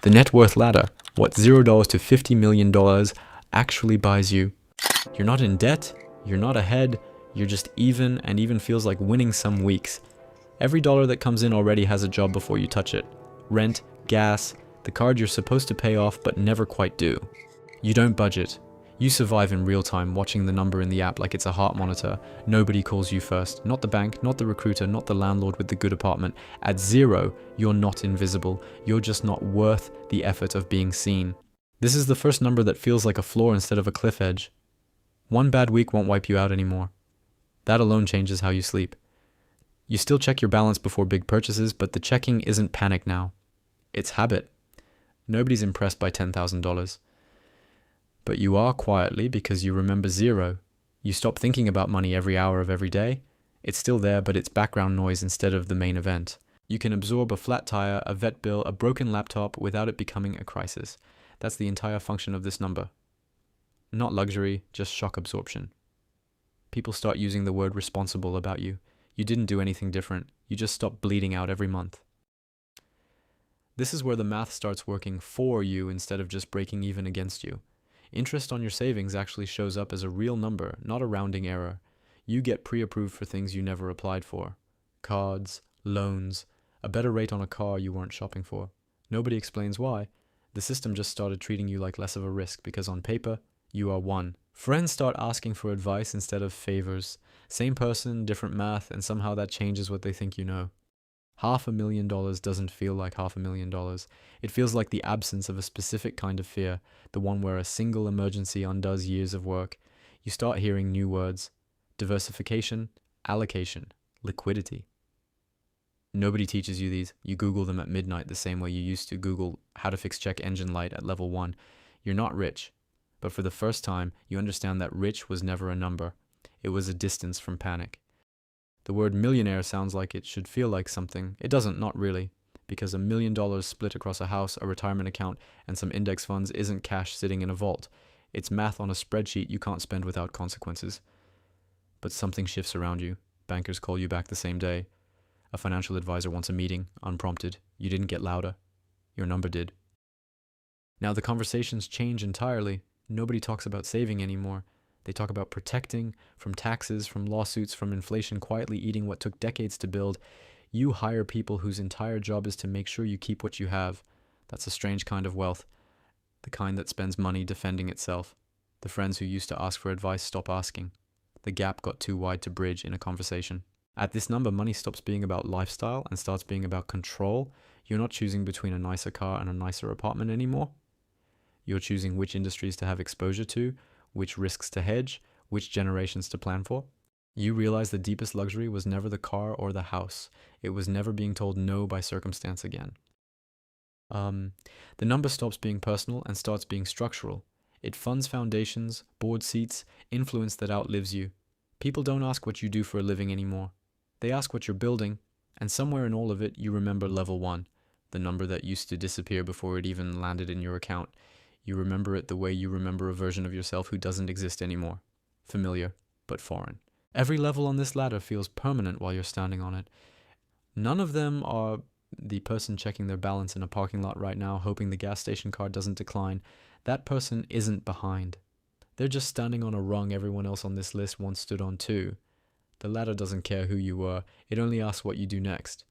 The net worth ladder, what $0 to $50 million actually buys you. You're not in debt, you're not ahead, you're just even, and even feels like winning some weeks. Every dollar that comes in already has a job before you touch it. Rent, gas, the card you're supposed to pay off but never quite do. You don't budget. You survive in real time, watching the number in the app like it's a heart monitor. Nobody calls you first. Not the bank, not the recruiter, not the landlord with the good apartment. At zero, you're not invisible. You're just not worth the effort of being seen. This is the first number that feels like a floor instead of a cliff edge. One bad week won't wipe you out anymore. That alone changes how you sleep. You still check your balance before big purchases, but the checking isn't panic now. It's habit. Nobody's impressed by $10,000. But you are quietly because you remember zero. You stop thinking about money every hour of every day. It's still there, but it's background noise instead of the main event. You can absorb a flat tire, a vet bill, a broken laptop without it becoming a crisis. That's the entire function of this number. Not luxury, just shock absorption. People start using the word responsible about you. You didn't do anything different. You just stopped bleeding out every month. This is where the math starts working for you instead of just breaking even against you. Interest on your savings actually shows up as a real number, not a rounding error. You get pre-approved for things you never applied for. Cards, loans, a better rate on a car you weren't shopping for. Nobody explains why. The system just started treating you like less of a risk because on paper, you are one. Friends start asking for advice instead of favors. Same person, different math, and somehow that changes what they think you know. $500,000 doesn't feel like $500,000. It feels like the absence of a specific kind of fear, the one where a single emergency undoes years of work. You start hearing new words: diversification, allocation, liquidity. Nobody teaches you these. You Google them at midnight the same way you used to Google how to fix check engine light at level 1. You're not rich, but for the first time, you understand that rich was never a number. It was a distance from panic. The word millionaire sounds like it should feel like something. It doesn't, not really, because $1 million split across a house, a retirement account, and some index funds isn't cash sitting in a vault. It's math on a spreadsheet you can't spend without consequences. But something shifts around you. Bankers call you back the same day. A financial advisor wants a meeting, unprompted. You didn't get louder. Your number did. Now the conversations change entirely. Nobody talks about saving anymore. They talk about protecting, from taxes, from lawsuits, from inflation quietly eating what took decades to build. You hire people whose entire job is to make sure you keep what you have. That's a strange kind of wealth, the kind that spends money defending itself. The friends who used to ask for advice stop asking. The gap got too wide to bridge in a conversation. At this number, money stops being about lifestyle and starts being about control. You're not choosing between a nicer car and a nicer apartment anymore. You're choosing which industries to have exposure to, which risks to hedge, which generations to plan for. You realize the deepest luxury was never the car or the house. It was never being told no by circumstance again. The number stops being personal and starts being structural. It funds foundations, board seats, influence that outlives you. People don't ask what you do for a living anymore. They ask what you're building, and somewhere in all of it you remember level 1, the number that used to disappear before it even landed in your account. You remember it the way you remember a version of yourself who doesn't exist anymore. Familiar, but foreign. Every level on this ladder feels permanent while you're standing on it. None of them are the person checking their balance in a parking lot right now, hoping the gas station card doesn't decline. That person isn't behind. They're just standing on a rung everyone else on this list once stood on too. The ladder doesn't care who you were. It only asks what you do next.